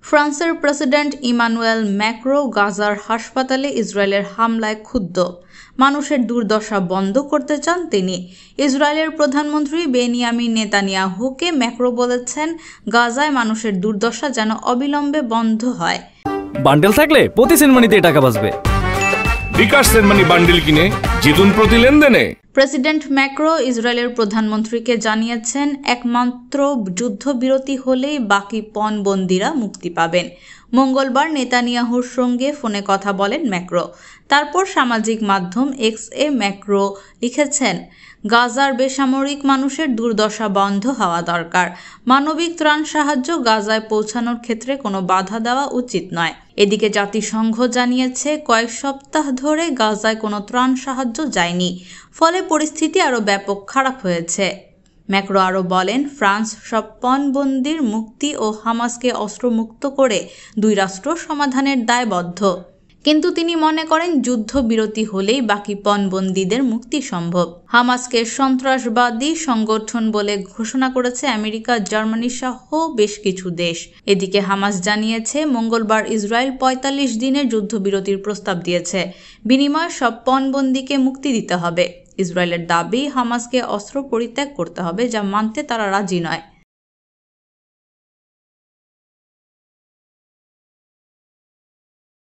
ফ্রান্সের president Emmanuel Macron গাজার হাসপাতালে ইসরায়েলের হামলায় ক্ষুব্ধ। মানুষের দুর্দশা বন্ধ করতে চান তিনি। ইসরায়েলের প্রধানমন্ত্রী বেনিয়ামিন নেতানিয়াহুকে ম্যাক্রো বলেছেন, গাজায় মানুষের দুর্দশা যেন অবিলম্বে বন্ধ হয়। বান্ডেল থাকলে প্রতি সেনমানিতে টাকা বাঁচবে। বিকাশ সেনমানি বান্ডেল কিনে জিতুন প্রতি লেনদেনে। প্রেসিডেন্ট ম্যাক্রো ইসরায়েলের প্রধানমন্ত্রীকে জানিয়েছেন, একমাত্র যুদ্ধবিরতি হলেই বাকি পণবন্দীরা মুক্তি পাবেন। মঙ্গলবার নেতানিয়াহুর সঙ্গে ফোনে কথা বলেন ম্যাক্রো। তারপর সামাজিক মাধ্যম এক্স-এ ম্যাক্রো লিখেছেন, গাজার বেসামরিক মানুষের দুর্দশা বন্ধ হওয়া দরকার। মানবিক ত্রাণ সাহায্য গাজায় পৌঁছানোর ক্ষেত্রে কোনো বাধা দেওয়া উচিত নয়। এদিকে জাতিসংঘ জানিয়েছে, কয়েক সপ্তাহ ধরে গাজায় কোনো ত্রাণ সাহায্য যায়নি, ফলে পরিস্থিতি আরও ব্যাপক খারাপ হয়েছে। ম্যাক্রো আরও বলেন, ফ্রান্স সব পণবন্দির মুক্তি ও হামাসকে অস্ত্রমুক্ত করে দুই রাষ্ট্র সমাধানের দায়বদ্ধ। কিন্তু তিনি মনে করেন, যুদ্ধবিরতি হলেই বাকি পণবন্দীদের মুক্তি সম্ভব। হামাসকে সন্ত্রাসবাদী সংগঠন বলে ঘোষণা করেছে আমেরিকা, জার্মানি সহ বেশ কিছু দেশ। এদিকে হামাস জানিয়েছে, মঙ্গলবার ইসরায়েল ৪৫ দিনের যুদ্ধবিরতির প্রস্তাব দিয়েছে। বিনিময়ে সব পণবন্দীকে মুক্তি দিতে হবে। ইসরায়েলের দাবি, হামাসকে অস্ত্র পরিত্যাগ করতে হবে, যা মানতে তারা রাজি নয়।